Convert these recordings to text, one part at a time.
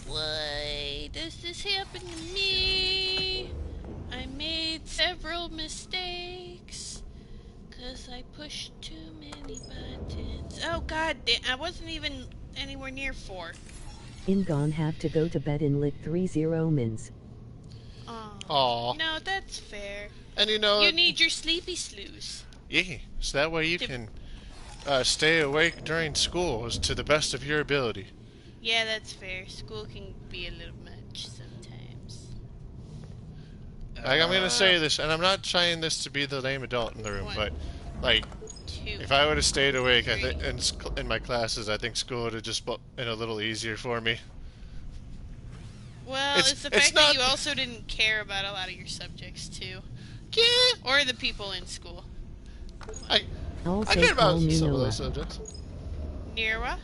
Why does this happen to me? I made several mistakes. Cause I pushed too many buttons. Oh god, I wasn't even anywhere near 4. Ingon have to go to bed in lit 30 mins. Aww. No, that's fair. And you know... You need your sleepy slews. Yeah, so that way you can stay awake during school to the best of your ability. Yeah, that's fair. School can be a little much sometimes. Like, I'm gonna say this, and I'm not trying this to be the lame adult in the room, but, like, if I would have stayed awake in my classes, I think school would have just been a little easier for me. Well, it's the fact that you also didn't care about a lot of your subjects, too. Yeah. Or the people in school. I care about some of those subjects. Nira?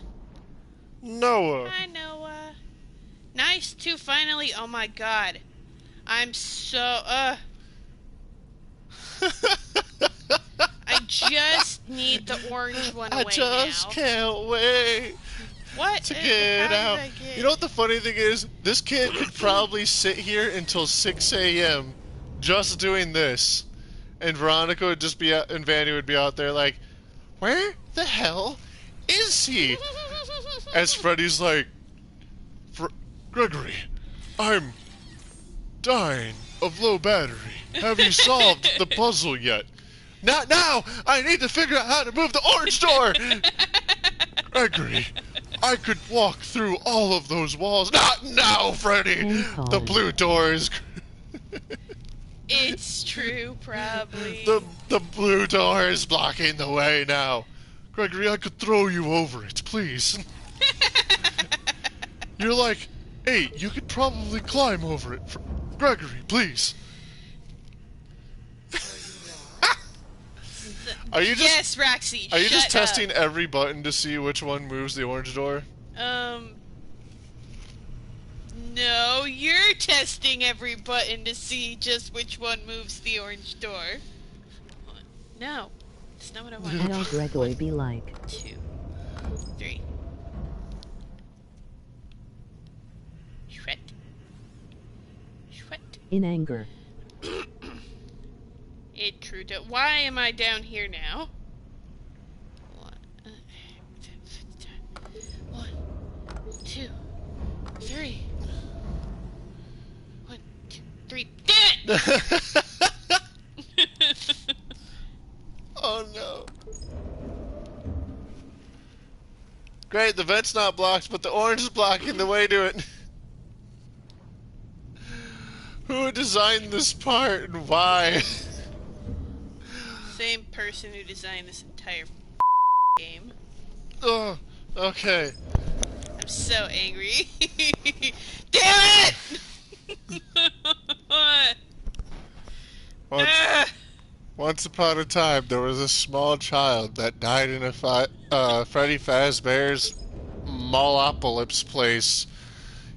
Noah. Hi, Noah. Nice, too, finally. Oh, my God. I'm so, I just need the orange one away now. I just can't wait. What? To get out. You know what the funny thing is? This kid could probably sit here until 6 a.m. just doing this. And Veronica would just be out, and Vanny would be out there like, where the hell is he? As Freddy's like, Gregory, I'm dying of low battery. Have you solved the puzzle yet? Not now! I need to figure out how to move the orange door! Gregory, I could walk through all of those walls. Not now, Freddy! The blue doors. It's true, probably. The blue door is blocking the way now. Gregory, I could throw you over it, please. You're like 8. You could probably climb over it. Gregory, please. Are you just, yes, Roxy. Are you just testing every button to see which one moves the orange door? No, you're testing every button to see just which one moves the orange door. No, that's not what I want. How Gregory be like? 2, 3. Shred. Shred. In anger. It true. Why am I down here now? 1, 2, 3. 1, 2, 3. Damn it! Oh no. Great, the vent's not blocked, but the orange is blocking the way to it. Who designed this part and why? Same person who designed this entire game. Oh, okay. I'm so angry. Damn it! Once upon a time, there was a small child that died in a Freddy Fazbear's Malopolis place.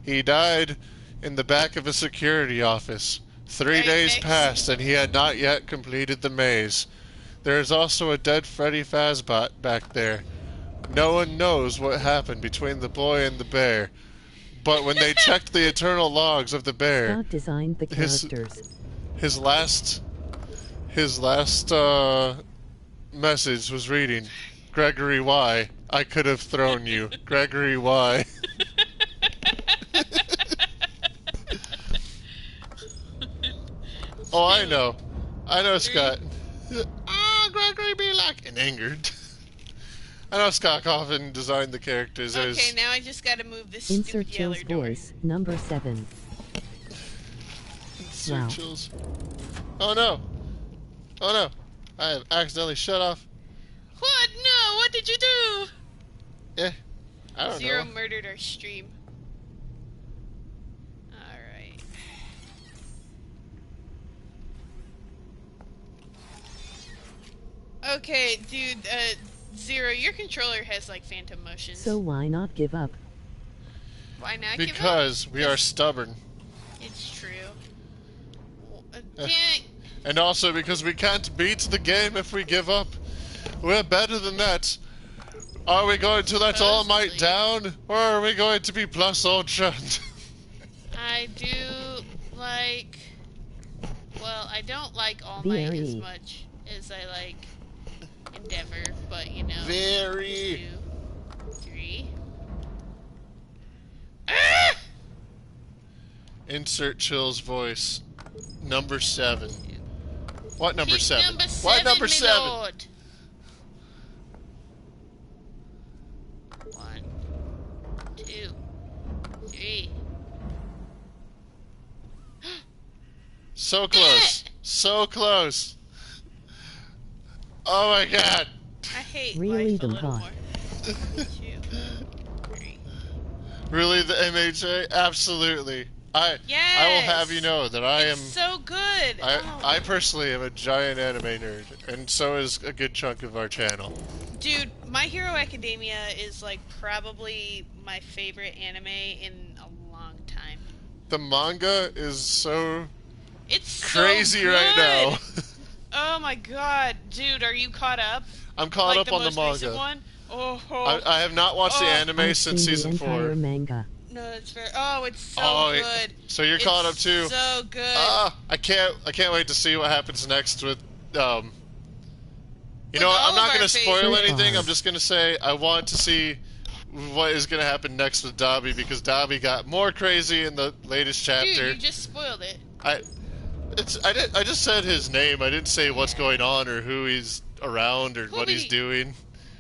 He died in the back of a security office. 3 days passed, and he had not yet completed the maze. There is also a dead Freddy Fazbot back there. No one knows what happened between the boy and the bear. But when they checked the eternal logs of the bear, God designed the characters. His last message was reading, Gregory, why? I could have thrown you. Gregory, why? Oh, I know. I know, Scott. Gregory be like... and angered. I know Scott Coffin designed the characters as... Okay, now I just gotta move this Insert stupid yellow Chill's door. voice, number 7. Insert Wow. Chills. Oh no. Oh no. I have accidentally shut off. What? No, what did you do? Yeah. I don't know. Zero murdered our stream. Alright. Okay, dude, Zero, your controller has, like, phantom motion. So why not give up? Why not give up? Because we are stubborn. It's true. And also because we can't beat the game if we give up. We're better than that. Are we going to let All Might down? Or are we going to be plus ultra? I do like. Well, I don't like All Might as Very. much as I like Endeavor, but you know. Very. 2, 3. Ah! Insert Chill's voice. Number 7. What number Keep 7? number What 7, number my 7? lord. 1, 2, 3. So close. So close. Oh my god. I hate Really life a them little hot. more. 2, 3. Really, the MHA? Absolutely. I will have you Yes! know that I It's am. so good! Oh. I personally am a giant anime nerd, and so is a good chunk of our channel. Dude, My Hero Academia is like probably my favorite anime in a long time. The manga is so It's crazy so right now. good! Oh my god, dude, are you caught up? I'm caught Like up on the most recent manga. one? Oh, I have not watched the Oh. anime I've since seen season the 4. entire manga. no, that's fair. Oh, it's so Oh, good. so you're caught up too. So good. I can't wait to see what happens next with You With know, all I'm of not our going to spoil favorites. anything. I'm just going to say I want to see what is going to happen next with Dobby, because Dobby got more crazy in the latest chapter. Dude, you just spoiled it. I just said his name. I didn't say what's going on or who he's around or Well, what he's doing.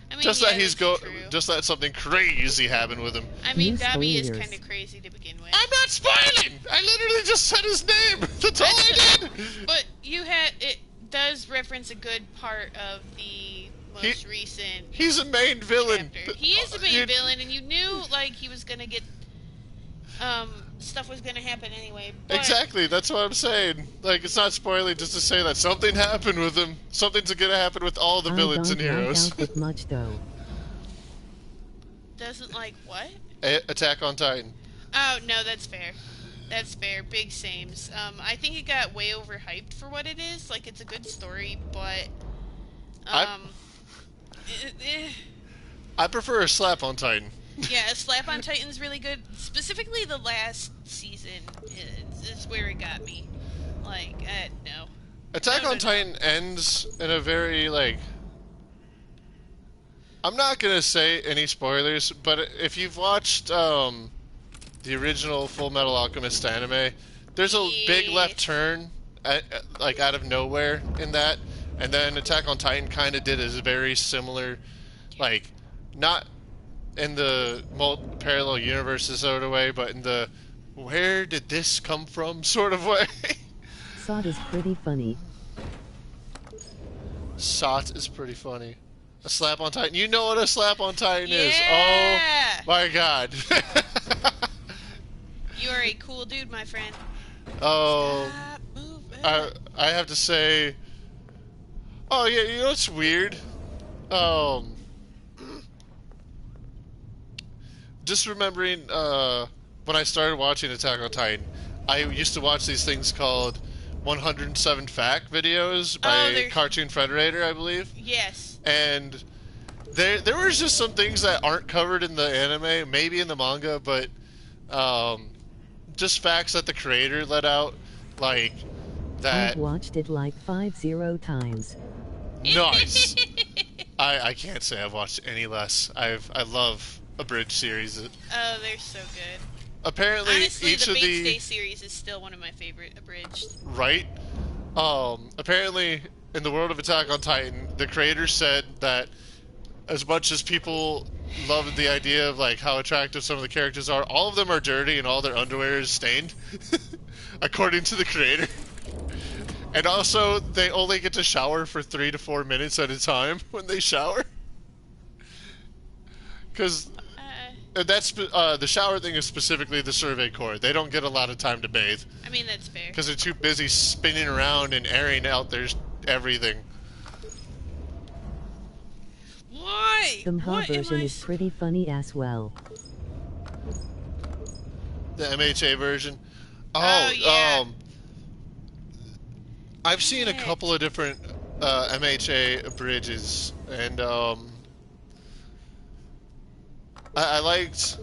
I mean, Just yeah, that he's that's true. just that something crazy happened with him. I mean, You Dobby is spoilers. kind of crazy to begin with. I'm not spoiling. I literally just said his name. That's all I did. But it does reference a good part of the most recent He's a main villain. chapter. He is the main You- villain, and you knew like he was gonna get stuff was gonna happen anyway. But Exactly, that's what I'm saying. Like, it's not spoiling just to say that something happened with him. Something's gonna happen with all the villains I and don't heroes. like Outfit much though. doesn't like what? Attack on Titan. Oh no, that's fair. That's fair. Big sames. I think it got way overhyped for what it is. Like, it's a good story, but I prefer a slap on Titan. yeah, Slap on Titan's really good. Specifically, the last season is where it got me. Like, no. Attack No, on no, Titan ends in a very, like... I'm not gonna say any spoilers, but if you've watched, the original Full Metal Alchemist anime, there's a big left turn, like, out of nowhere in that, and then Attack on Titan kind of did a very similar, like, not in the parallel universes sort of way, but in the where did this come from sort of way. Sot is pretty funny. Sot is pretty funny. A slap on Titan. You know what a slap on Titan is. Yeah! Oh my god. You are a cool dude, my friend. Oh, Stop moving. I have to say. Oh yeah, you know what's weird? Just remembering when I started watching Attack on Titan, I used to watch these things called 107 Fact videos by they're- Cartoon Federator, I believe. Yes. And there was just some things that aren't covered in the anime, maybe in the manga, but just facts that the creator let out, like that. I've watched it like 50 times. Nice. I can't say I've watched any less. I love abridged series. Oh, they're so good. Apparently, Honestly, each the of Fate Stay the series is still one of my favorite abridged. right. Apparently, in the world of Attack on Titan, the creator said that as much as people love the idea of like how attractive some of the characters are, all of them are dirty and all their underwear is stained, according to the creator. And also, they only get to shower for 3 to 4 minutes at a time when they shower. Because that's the shower thing is specifically the Survey Corps. They don't get a lot of time to bathe I mean, that's fair. because they're too busy spinning around and airing out their everything. Why? The Mha What am version I is pretty funny as well. The MHA version. Oh, yeah. I've seen a Heck. couple of different MHA bridges, and I liked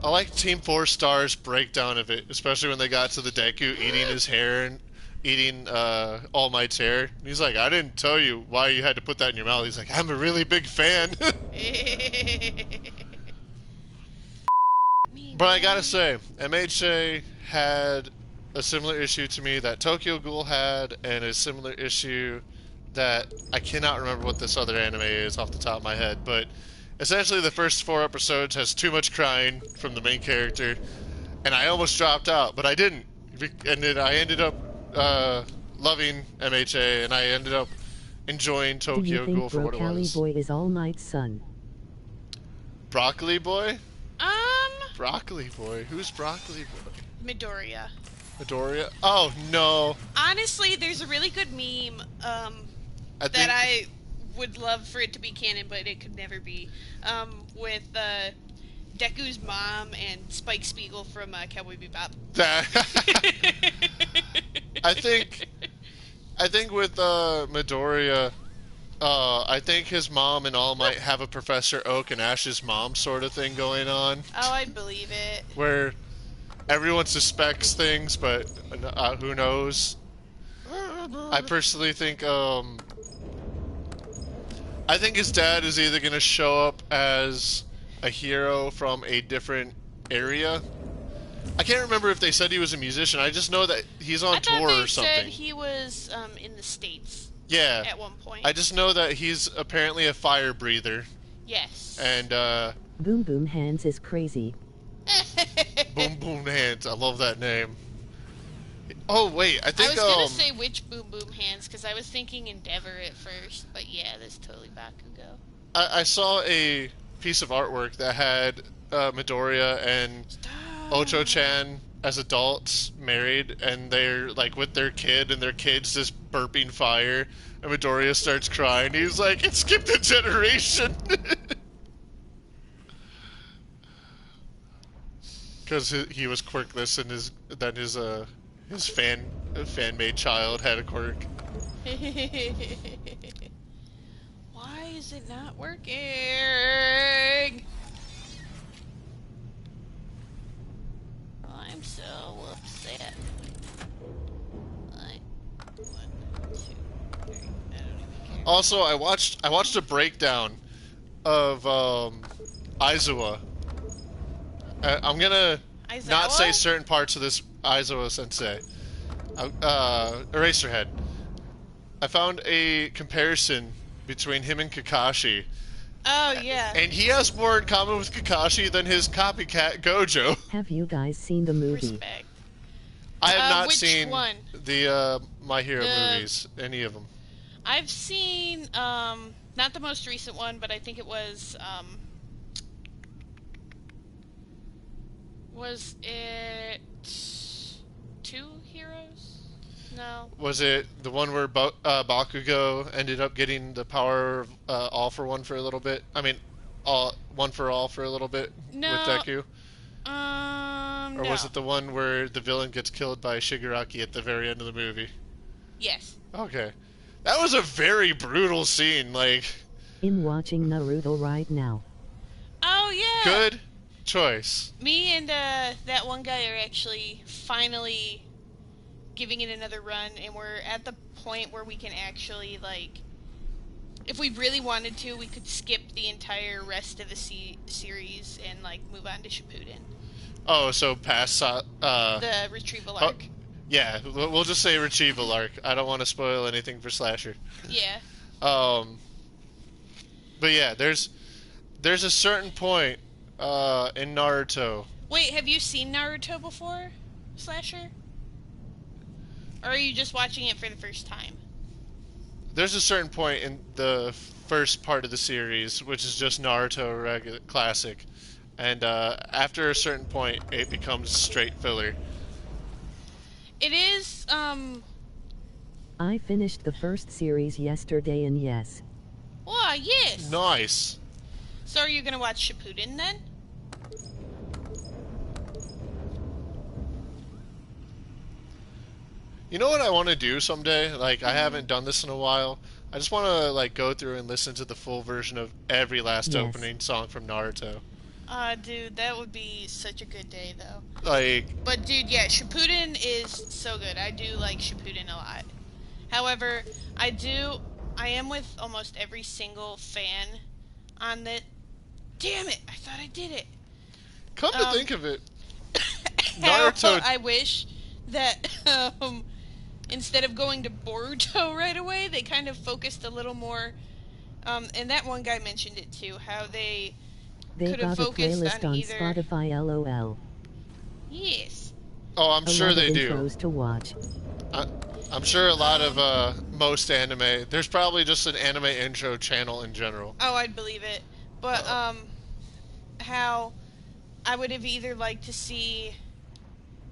I like Team Four Stars breakdown of it, especially when they got to the Deku eating his hair and eating All Might's hair. He's like, I didn't tell you why you had to put that in your mouth. He's like, I'm a really big fan. Me, But I gotta man. say, MHA had a similar issue to me that Tokyo Ghoul had, and a similar issue that I cannot remember what this other anime is off the top of my head, but essentially the first 4 episodes has too much crying from the main character, and I almost dropped out, but I didn't. And then I ended up loving MHA, and I ended up enjoying Do you Tokyo Ghoul think for what it Broccoli was. Boy is All Might's son? Broccoli Boy? Um, Broccoli Boy? Who's Broccoli Boy? Midoriya. Midoriya? Oh, no. Honestly, there's a really good meme I that think I would love for it to be canon, but it could never be. With Deku's mom and Spike Spiegel from Cowboy Bebop. that. I think with Midoriya, I think his mom and All Might have a Professor Oak and Ash's mom sort of thing going on, Oh, I'd believe it. where everyone suspects things, but who knows? I personally think I think his dad is either going to show up as a hero from a different area. I can't remember if they said he was a musician. I just know that he's on I thought tour they or something. said he was in the States Yeah. at one point. I just know that he's apparently a fire breather. Yes. And Boom Boom Hands is crazy. Boom Boom Hands. I love that name. Oh wait, I I think was gonna say which Boom Boom Hands because I was thinking Endeavor at first, but yeah, that's totally Bakugo. I saw a piece of artwork that had Midoriya and Ocho-chan as adults married, and they're like with their kid, and their kid's just burping fire, and Midoriya starts crying. He's like, "It skipped a generation," because he was quirkless, and his fan-made child had a quirk. Why is it not working? I'm so upset. Like, 1, 2, 3. I don't even care. Also, I watched a breakdown of Aizawa. I'm gonna not say Aizawa? certain parts of this Aizawa Sensei. Eraserhead. I found a comparison between him and Kakashi, Oh yeah. and he has more in common with Kakashi than his copycat Gojo. Have you guys seen the movie? Respect. I have not which seen one? the My Hero The- movies, any of them. I've seen not the most recent one, but I think it was it 2 Heroes? No. Was it the one where Bakugo ended up getting the power of all for one for a little bit? I mean, all one for all for a little bit No. with Deku? Or No. was it the one where the villain gets killed by Shigaraki at the very end of the movie? Yes. Okay. That was a very brutal scene. Like, In watching Naruto right now. Oh yeah. good choice. Me and that one guy are actually finally giving it another run, and we're at the point where we can actually, like, if we really wanted to, we could skip the entire rest of the series and, like, move on to Shippuden. Oh, so past The retrieval arc. yeah, we'll just say retrieval arc. I don't want to spoil anything for Slasher. Yeah. But yeah, there's a certain point in Naruto. Wait, have you seen Naruto before, Slasher? Or are you just watching it for the first time? There's a certain point in the first part of the series, which is just Naruto regular classic, and after a certain point, it becomes straight filler. It is, I finished the first series yesterday and yes. oh, yes. Nice. So are you gonna watch Shippuden then? You know what I want to do someday? Like, I haven't done this in a while. I just want to like go through and listen to the full version of every last Yes. opening song from Naruto. Dude, that would be such a good day, though. Like, But, dude, yeah, Shippuden is so good. I do like Shippuden a lot. However, I am with almost every single fan on that. Damn it! I thought I did it. come to Um, think of it, how Naruto. I wish that, instead of going to Boruto right away, they kind of focused a little more. And that one guy mentioned it too, how they They could have got a focused playlist on on either. Spotify LOL. Yes. Oh, I'm A sure lot they of do. intros to watch. I'm sure a lot of most anime. There's probably just an anime intro channel in general. Oh, I'd believe it. But Uh, how I would have either liked to see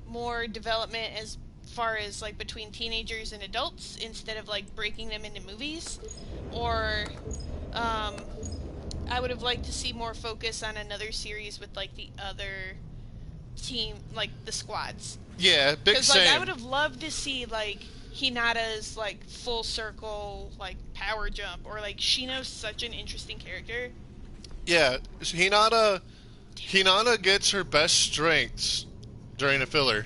more development as far as like between teenagers and adults instead of like breaking them into movies, or um, I would have liked to see more focus on another series with like the other team, like the squads. yeah, big Because like I same. would have loved to see like Hinata's like full circle like power jump, or like Shino's such an interesting character. Yeah, Hinata gets her best strengths during a filler.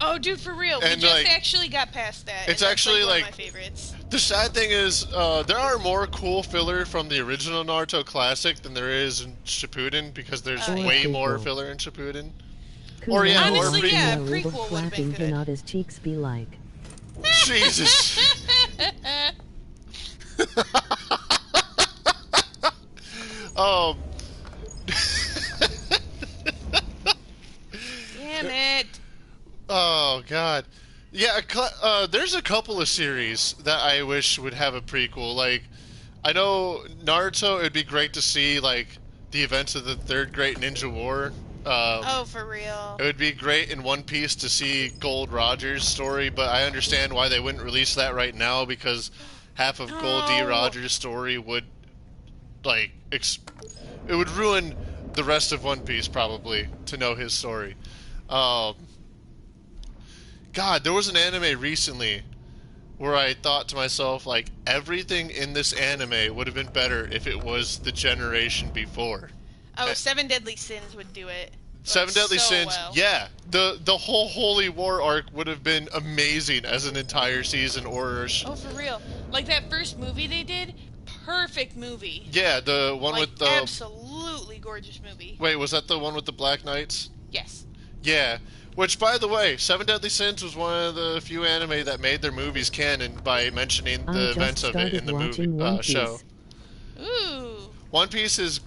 Oh, dude, for real, we And, just like, actually got past that. it's and that's, actually, like, one like, of my favorites. the sad thing is, there are more cool filler from the original Naruto Classic than there is in Shippuden, because there's Yeah. way Prequel. more filler in Shippuden. Could Or, yeah, or Honestly, yeah, a prequel little would've been flapping good. Hinata's cheeks be like? Jesus. um, Damn it. oh, God. Yeah, there's a couple of series that I wish would have a prequel. Like, I know Naruto, it'd be great to see, like, the events of the Third Great Ninja War. Oh, for real. It would be great in One Piece to see Gold Roger's story, but I understand why they wouldn't release that right now, because half of Gold D. No. Roger's story would, like, it would ruin the rest of One Piece, probably, to know his story. Um, God, there was an anime recently where I thought to myself, like, everything in this anime would have been better if it was the generation before. Oh, Seven Deadly Sins would do it. Seven Deadly so Sins, well. yeah. The whole Holy War arc would have been amazing as an entire season, or Oh, for real. Like that first movie they did, perfect movie. yeah, the one Like, with the absolutely gorgeous movie. wait, was that the one with the Black Knights? Yes. Yeah. Which, by the way, Seven Deadly Sins was one of the few anime that made their movies canon by mentioning I the just events of it started in the movie watching One Piece. show. Ooh. One Piece is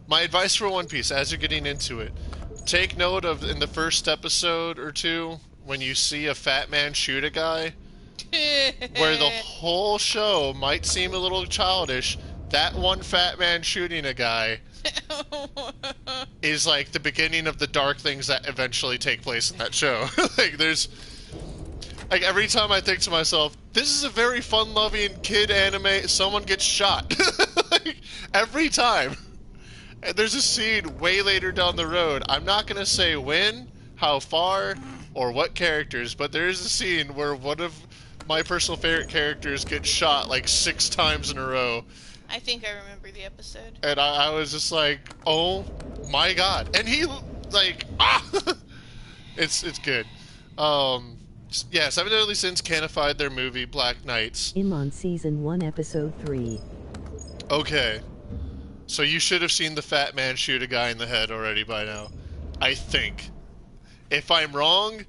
my advice for One Piece as you're getting into it. Take note of in the first episode or two when you see a fat man shoot a guy, where the whole show might seem a little childish. That one fat man shooting a guy is like the beginning of the dark things that eventually take place in that show. Like, there's like, every time I think to myself, this is a very fun-loving kid anime, someone gets shot. Like, every time. And there's a scene way later down the road. I'm not gonna say when, how far, or what characters, but there is a scene where one of my personal favorite characters gets shot like 6 times in a row. I think I remember the episode. And I was just like, oh my god. And he, like, ah! It's good. Yeah, Seven Deadly Sins canified their movie, Black Knights. I'm on season 1 episode 3. Okay. So you should have seen the fat man shoot a guy in the head already by now. I think. If I'm wrong,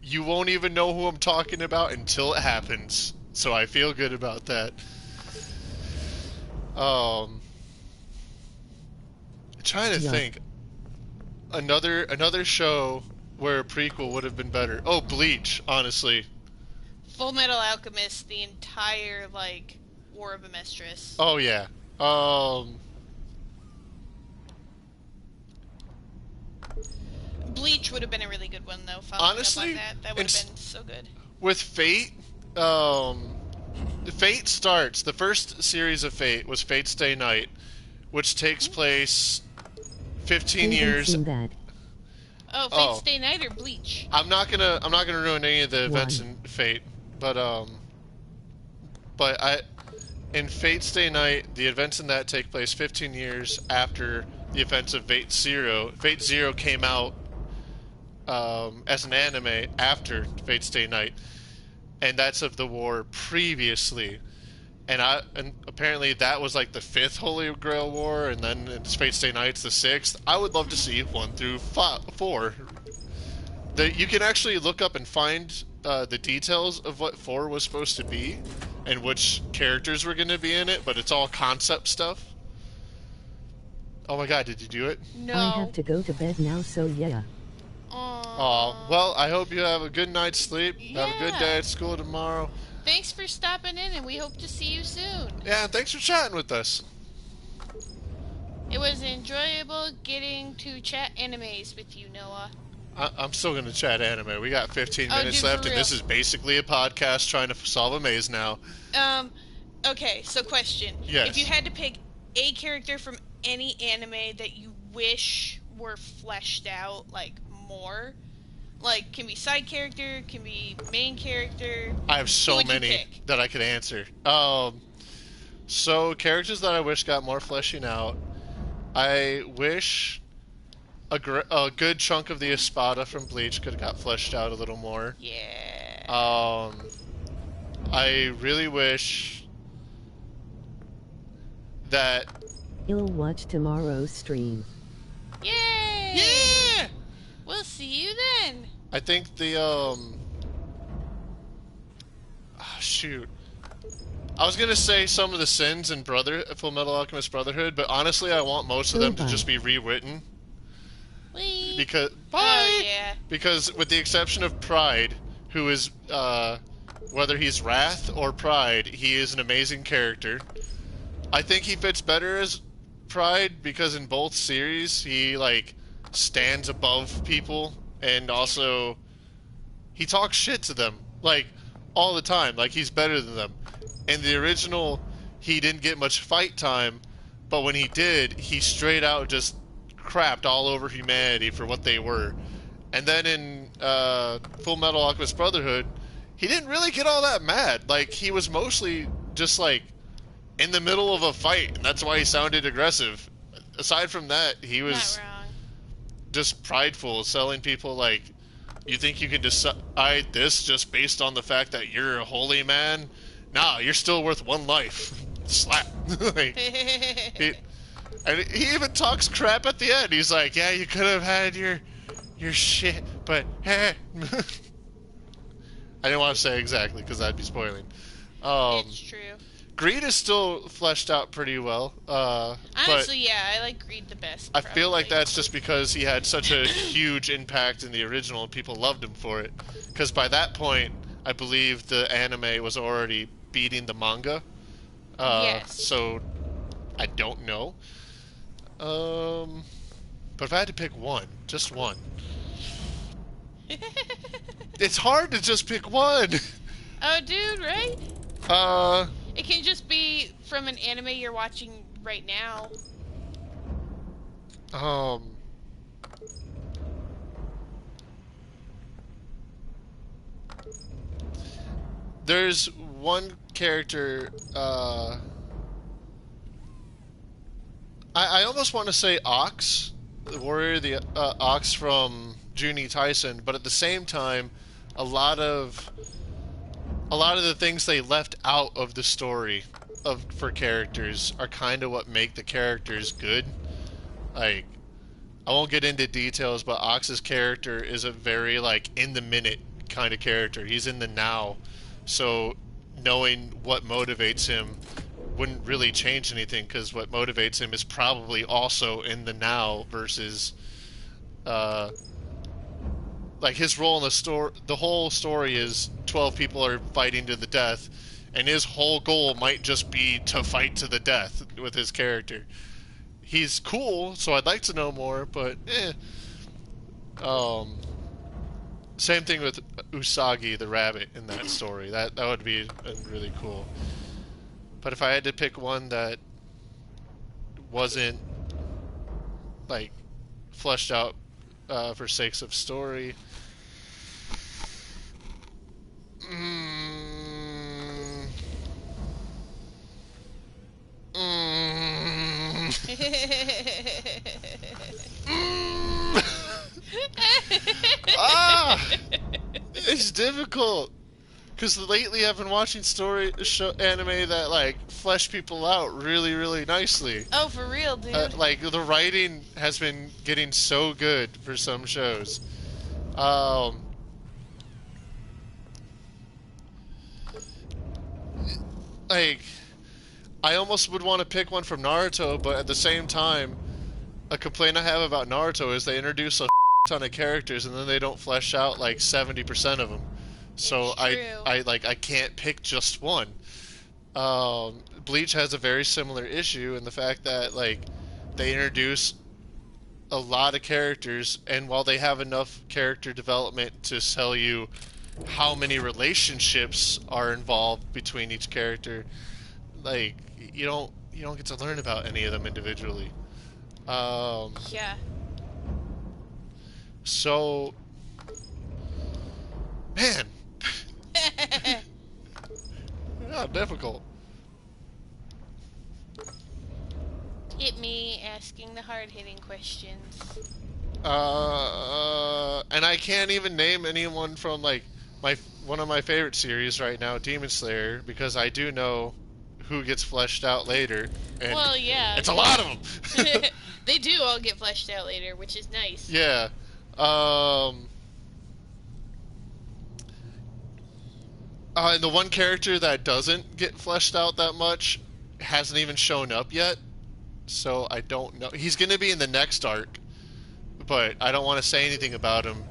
you won't even know who I'm talking about until it happens. So I feel good about that. Trying to Yeah. think. Another show where a prequel would have been better. Oh, Bleach, honestly. Full Metal Alchemist, the entire, like, War of Amestris. Oh yeah. Bleach would have been a really good one, though. Honestly, Up on that would have been so good. With Fate, Fate starts. The first series of Fate was Fate Stay Night, which takes place 15 Haven't years. seen that. Oh, Fate Oh. Stay Night or Bleach? I'm not gonna ruin any of the events Why? in Fate, but in Fate Stay Night, the events in that take place 15 years after the events of Fate Zero. Fate Zero came out as an anime after Fate Stay Night, and that's of the war previously. And apparently that was like the fifth Holy Grail War, and then it's Fate Stay Night's the sixth. I would love to see 1 through 4. You can actually look up and find the details of what 4 was supposed to be, and which characters were going to be in it, but it's all concept stuff. Oh my god, did you do it? No. I have to go to bed now, so yeah. Oh, well, I hope you have a good night's sleep. Yeah. Have a good day at school tomorrow. Thanks for stopping in, and we hope to see you soon. Yeah, thanks for chatting with us. It was enjoyable getting to chat animes with you, Noah. I'm still going to chat anime. We got 15 minutes dude, left, for and this real. is basically a podcast trying to solve a maze now. Okay, so question. Yes. If you had to pick a character from any anime that you wish were fleshed out, like, more, like, can be side character, can be main character. I have so would you many pick? that I could answer. So characters that I wish got more fleshing out. I wish a good chunk of the Espada from Bleach could have got fleshed out a little more. Yeah. I really wish that. I'll watch tomorrow's stream. Yay! Yeah. We'll see you then. I think the shoot. I was gonna say some of the sins in Full Metal Alchemist Brotherhood, but honestly, I want most of them to just be rewritten. Whee! Because Oh, yeah. because with the exception of Pride, who is whether he's Wrath or Pride, he is an amazing character. I think he fits better as Pride because in both series he like stands above people, and also he talks shit to them like all the time, like he's better than them. In the original, he didn't get much fight time, but when he did, he straight out just crapped all over humanity for what they were. And then in Full Metal Alchemist Brotherhood, he didn't really get all that mad. Like, he was mostly just, like, in the middle of a fight, and that's why he sounded aggressive. Aside from that, he was Not wrong. just prideful, telling people, like, you think you can decide this just based on the fact that you're a holy man? Nah, you're still worth one life. Slap. Like, and he even talks crap at the end. He's like, yeah, you could have had your shit, but I didn't want to say exactly because that'd be spoiling. It's true. Greed is still fleshed out pretty well. Honestly, yeah, I like Greed the best. I feel like probably. that's just because he had such a huge impact in the original and people loved him for it. Because by that point, I believe the anime was already beating the manga. Yes. So, I don't know. But if I had to pick one, just one. It's hard to just pick one. Oh, dude, right? It can just be from an anime you're watching right now. There's one character, I almost want to say Ox, the warrior, the Ox from Juni Tyson, but at the same time, a lot of the things they left out of the story for characters are kind of what make the characters good. Like, I won't get into details, but Ox's character is a very like in the minute kind of character. He's in the now, so knowing what motivates him wouldn't really change anything because what motivates him is probably also in the now versus like his role in the story. The whole story is 12 people are fighting to the death, and his whole goal might just be to fight to the death with his character. He's cool, so I'd like to know more, but same thing with Usagi the rabbit in that story. That would be really cool. But if I had to pick one that wasn't like fleshed out for sakes of story, It's difficult. Because lately I've been watching anime that, like, flesh people out really, really nicely. Oh, for real, dude. Like, the writing has been getting so good for some shows. Um, like, I almost would want to pick one from Naruto, but at the same time, a complaint I have about Naruto is they introduce a ton of characters and then they don't flesh out like 70% of them. So I can't pick just one. Bleach has a very similar issue in the fact that like they introduce a lot of characters, and while they have enough character development to tell you how many relationships are involved between each character, like you don't get to learn about any of them individually. Yeah. So, man, yeah, difficult. Hit me asking the hard-hitting questions. And I can't even name anyone from like one of my favorite series right now, Demon Slayer, because I do know who gets fleshed out later. And Well, yeah. it's a lot of them. They do all get fleshed out later, which is nice. Yeah. And the one character that doesn't get fleshed out that much hasn't even shown up yet, so I don't know. He's going to be in the next arc, but I don't want to say anything about him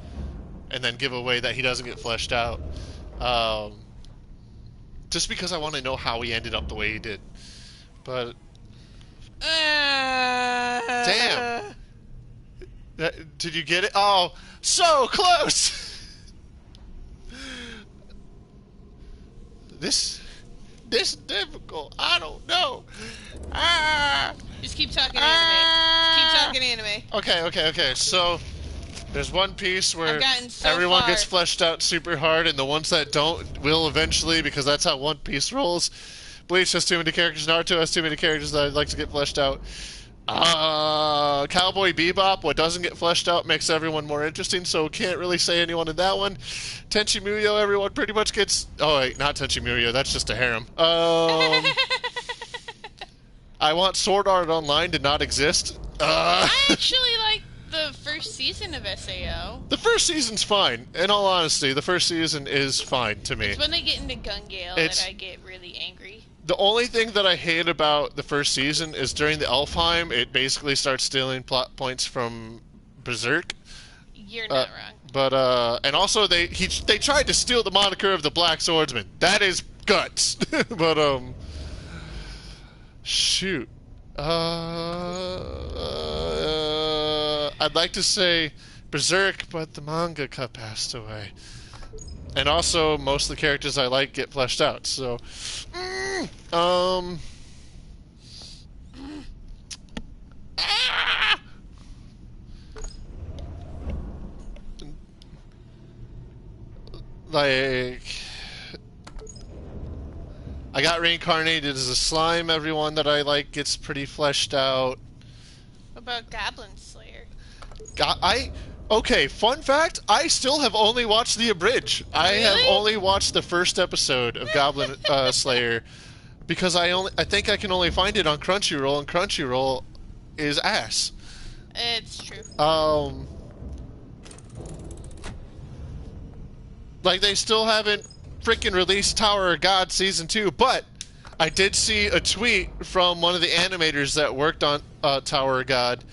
and then give away that he doesn't get fleshed out. Just because I want to know how he ended up the way he did. But damn. Did you get it? Oh, so close! This is difficult. I don't know. Just keep talking anime. Keep talking anime. Okay. So there's One Piece where I've gotten so everyone far. gets fleshed out super hard, and the ones that don't will eventually, because that's how One Piece rolls. Bleach has too many characters. Naruto has too many characters that I'd like to get fleshed out. Cowboy Bebop, what doesn't get fleshed out makes everyone more interesting, so can't really say anyone in that one. Tenchi Muyo, everyone pretty much gets... Oh, wait, not Tenchi Muyo, that's just a harem. I want Sword Art Online to not exist. I actually like the first season of SAO. The first season's fine. In all honesty, the first season is fine to me. It's when they get into Gun Gale that I get really angry. The only thing that I hate about the first season is during the Elfheim, it basically starts stealing plot points from Berserk. You're not wrong. But and also they tried to steal the moniker of the Black Swordsman. That is guts. But shoot. I'd like to say Berserk, but the mangaka passed away. And also, most of the characters I like get fleshed out, so... Like... I got reincarnated as a slime. Everyone that I like gets pretty fleshed out. What about Goblin Slayer? Okay, fun fact, I still have only watched the abridged. I have only watched the first episode of Goblin Slayer because I think I can only find it on Crunchyroll, and Crunchyroll is ass. It's true. Like they still haven't freaking released Tower of God Season 2, but I did see a tweet from one of the animators that worked on Tower of God.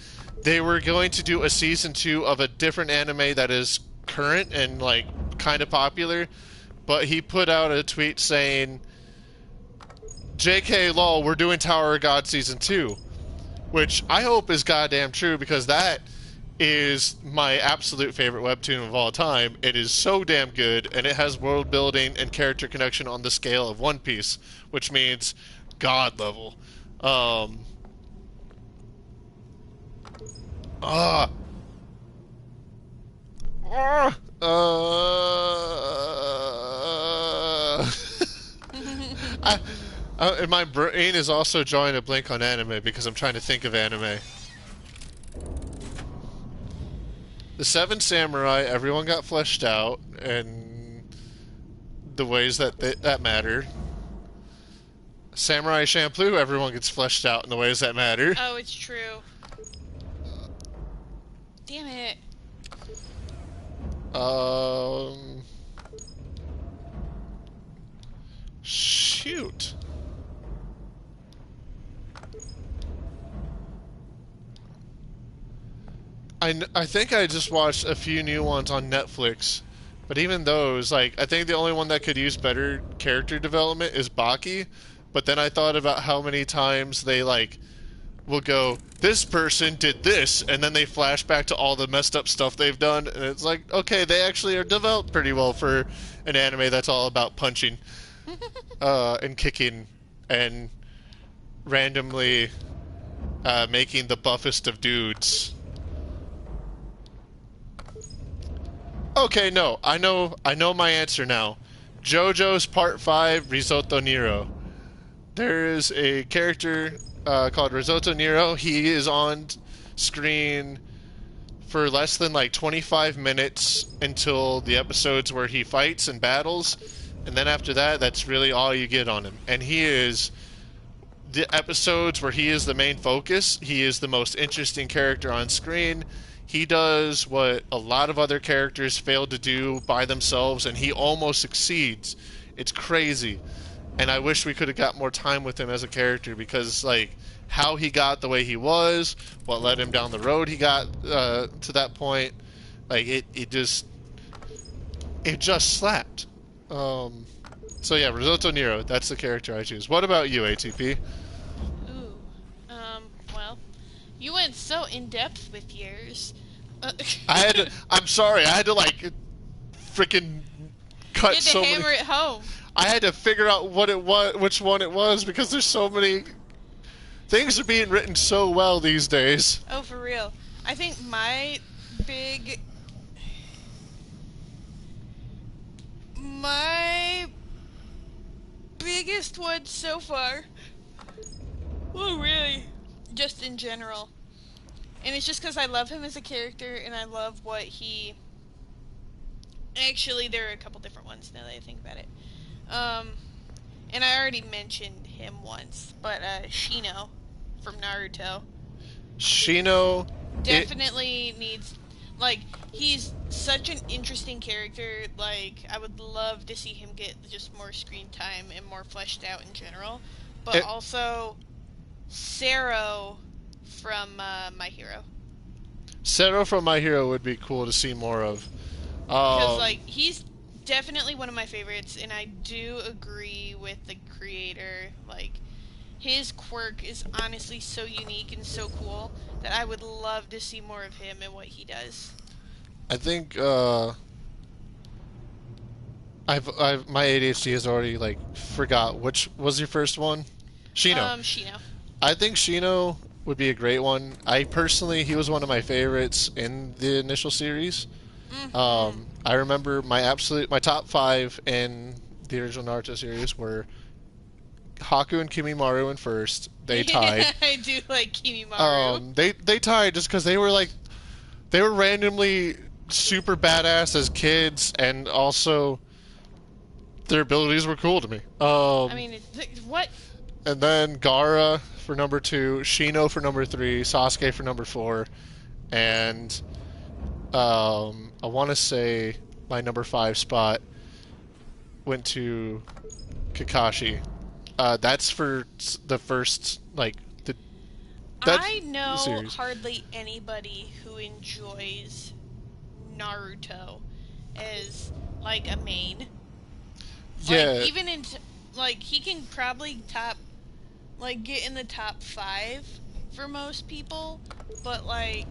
They were going to do a season 2 of a different anime that is current and like kind of popular, but he put out a tweet saying, "JK lol, we're doing Tower of God season 2," which I hope is goddamn true because that is my absolute favorite webtoon of all time. It is so damn good, and it has world building and character connection on the scale of One Piece, which means god level. And my brain is also drawing a blank on anime because I'm trying to think of anime. The Seven Samurai, everyone got fleshed out, and the ways that matter. Samurai Champloo, everyone gets fleshed out in the ways that matter. Oh, it's true. Damn it. Um, shoot. I think I just watched a few new ones on Netflix, but even those, like, I think the only one that could use better character development is Baki. But then I thought about how many times they, like, will go, this person did this, and then they flash back to all the messed up stuff they've done, and it's like, okay, they actually are developed pretty well for an anime that's all about punching, and kicking, and randomly making the buffest of dudes. Okay, no, I know my answer now. JoJo's Part 5 Risotto Nero. There is a character called Risotto Nero. He is on screen for less than like 25 minutes until the episodes where he fights and battles, and then after that, that's really all you get on him. And he is the episodes where he is the main focus. He is the most interesting character on screen. He does what a lot of other characters fail to do by themselves, and he almost succeeds. It's crazy. And I wish we could have got more time with him as a character, because, like, how he got the way he was, what led him down the road he got to that point, like, it just slapped. So yeah, Risotto Nero, that's the character I choose. What about you, ATP? Ooh. Well, you went so in depth with yours. I'm sorry, I had to, like, freaking cut You had to so hammer many. it home. I had to figure out what it was, which one it was, because there's so many things are being written so well these days. Oh, for real. I think big... My biggest one so far... Well, really, just in general. And it's just because I love him as a character, and I love what he... Actually, there are a couple different ones now that I think about it. And I already mentioned him once, but Shino from Naruto Shino definitely needs, like, he's such an interesting character. Like, I would love to see him get just more screen time and more fleshed out in general. But also, Sero from My Hero. Sero from My Hero would be cool to see more of. Because, like, he's definitely one of my favorites, and I do agree with the creator. Like, his quirk is honestly so unique and so cool that I would love to see more of him and what he does. I think I've my ADHD has already, like, forgot which was your first one. Shino. Shino. I think Shino would be a great one. He was one of my favorites in the initial series. Mm-hmm. I remember my top 5 in the original Naruto series were Haku and Kimimaru in first. They tied. I do like Kimimaru. They tied just because they were randomly super badass as kids, and also their abilities were cool to me. I mean, what? And then Gaara for number 2, Shino for number 3, Sasuke for number 4, and I want to say my number 5 spot went to Kakashi. That's for the first, like, I know series. hardly anybody who enjoys Naruto as, like, a main. Yeah. Like, even in, like, he can probably get in the top 5 for most people, but, like,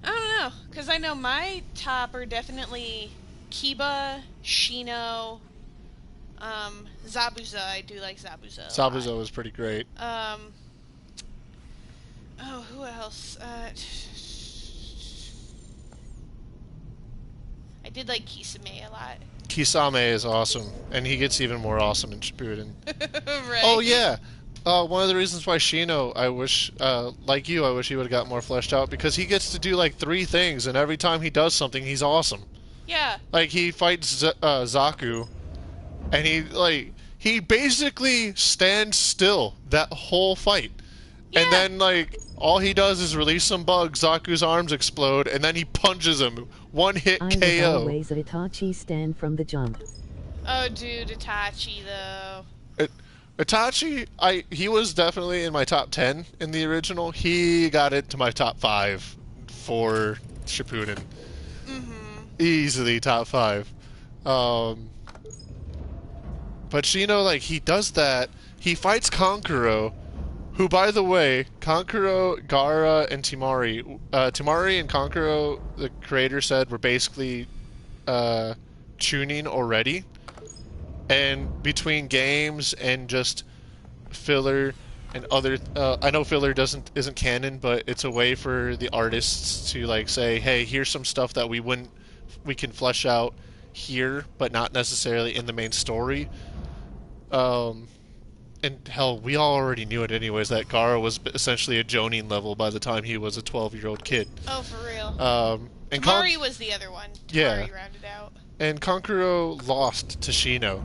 I don't know, because I know my top are definitely Kiba, Shino, Zabuza. I do like Zabuza. Zabuza was pretty great. Who else? I did like Kisame a lot. Kisame is awesome, and he gets even more awesome in Shippuden. Right. Oh yeah, One of the reasons why Shino, I wish, like you, I wish he would have got more fleshed out because he gets to do like three things, and every time he does something, he's awesome. Yeah. Like he fights Zaku, and he basically stands still that whole fight, and Yeah. then like all he does is release some bugs, Zaku's arms explode, and then he punches him, one hit I was KO. always a Itachi stand from the jump. Oh, dude, Itachi though. It, Itachi, he was definitely in my top 10 in the original. He got it to my top 5 for Shippuden. Mm-hmm. Easily top 5. Um, but Shino, like, he does that. He fights Kankuro, who, by the way, Kankuro, Gaara, and Temari. Temari and Kankuro, the creator said, were basically tuning already. And between games and just filler and other, I know filler isn't canon, but it's a way for the artists to like say, hey, here's some stuff that we can flesh out here, but not necessarily in the main story. And hell, we all already knew it anyways that Gaara was essentially a Jonin level by the time he was a 12-year-old kid. Oh, for real. And Temari was the other one. Yeah. Temari rounded out. And Kankuro lost to Shino.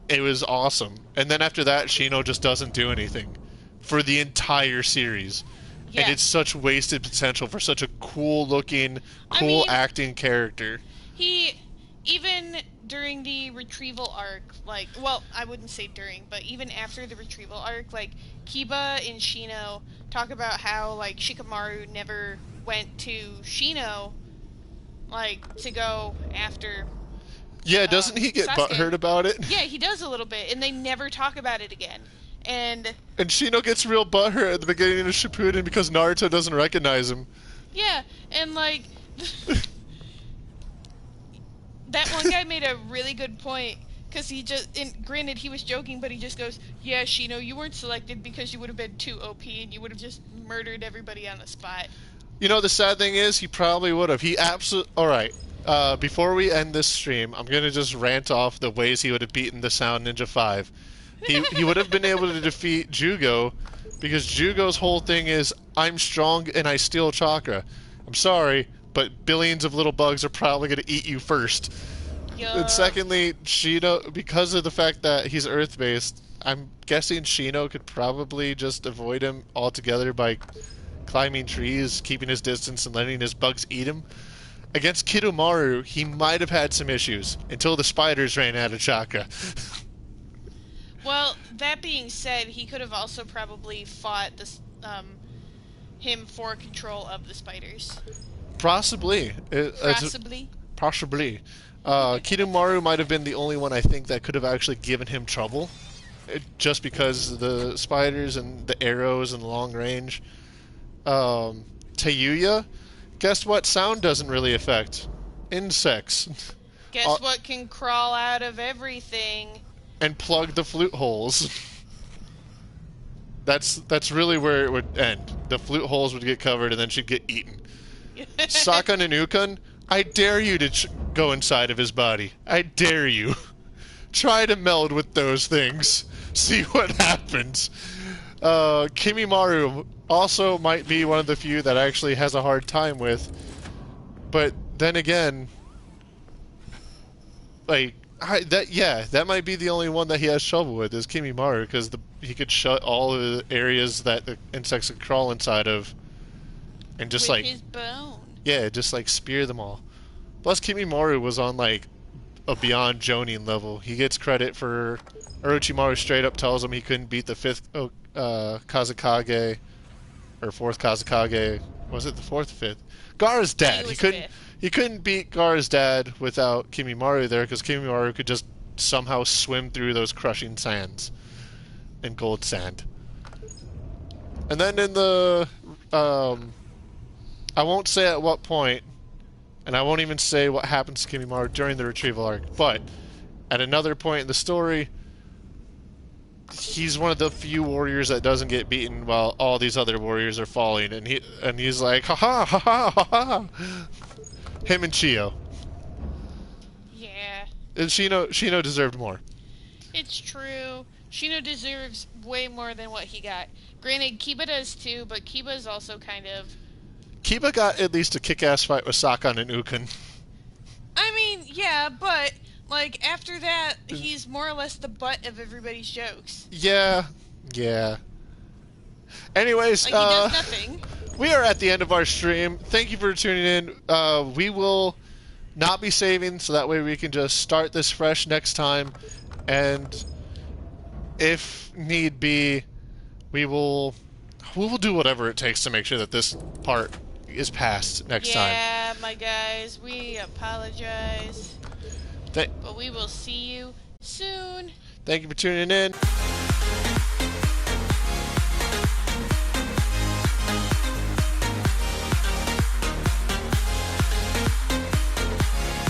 It was awesome. And then after that, Shino just doesn't do anything for the entire series. Yeah. And it's such wasted potential for such a cool-looking, cool acting character. He, even during the retrieval arc, like, well, I wouldn't say during, but even after the retrieval arc, like, Kiba and Shino talk about how, like, Shikamaru never went to Shino, like, to go after... Yeah, doesn't he get Sasuke. butthurt about it? Yeah, he does a little bit, and they never talk about it again. And Shino gets real butthurt at the beginning of Shippuden because Naruto doesn't recognize him. yeah, and like that one guy made a really good point because he just, and granted he was joking, but he just goes, "Yeah, Shino, you weren't selected because you would have been too OP and you would have just murdered everybody on the spot." You know, the sad thing is, he probably would have. He absolutely... Alright, before we end this stream, I'm going to just rant off the ways he would have beaten the Sound Ninja 5. He would have been able to defeat Jugo, because Jugo's whole thing is, I'm strong and I steal chakra. I'm sorry, but billions of little bugs are probably going to eat you first. And secondly, Shino, because of the fact that he's Earth-based, I'm guessing Shino could probably just avoid him altogether by climbing trees, keeping his distance, and letting his bugs eat him. Against Kidomaru, he might have had some issues until the spiders ran out of chakra. Well, that being said, he could have also probably fought this, him for control of the spiders. Possibly. Possibly. Possibly. Kidomaru might have been the only one I think that could have actually given him trouble. Just because the spiders and the arrows and the long range. Tayuya, guess what sound doesn't really affect? Insects. Guess what can crawl out of everything? And plug the flute holes. That's really where it would end. The flute holes would get covered and then she'd get eaten. Sakan and Ukon, I dare you to go inside of his body. I dare you. Try to meld with those things. See what happens. Kimimaru also might be one of the few that actually has a hard time with. But then again, like, that might be the only one that he has trouble with is Kimimaru, because he could shut all of the areas that the insects could crawl inside of, and just with like his bone. Yeah, just like spear them all. Plus, Kimimaru was on like a beyond Jonin level. He gets credit for Orochimaru straight up tells him he couldn't beat the fifth Kazekage or fourth Kazekage. Was it the fourth or fifth? Gaara's dad. He couldn't beat Gaara's dad without Kimimaru there, because Kimimaru could just somehow swim through those crushing sands and gold sand. And then in the I won't say at what point, and I won't even say what happens to Kimimaru during the retrieval arc, but at another point in the story, he's one of the few warriors that doesn't get beaten while all these other warriors are falling, and he's like, ha ha ha ha ha ha. Him and Chio. Yeah. And Shino deserved more. It's true. Shino deserves way more than what he got. Granted, Kiba does too, but Kiba is also kind of... Kiba got at least a kick-ass fight with Sakan and Ukon. I mean, yeah, but, like, after that, he's more or less the butt of everybody's jokes. Yeah. Anyways, Like, he does nothing. we are at the end of our stream. Thank you for tuning in. We will not be saving, so that way we can just start this fresh next time. And if need be, we will do whatever it takes to make sure that this part is passed next time. Yeah, my guys, we apologize. But we will see you soon. Thank you for tuning in.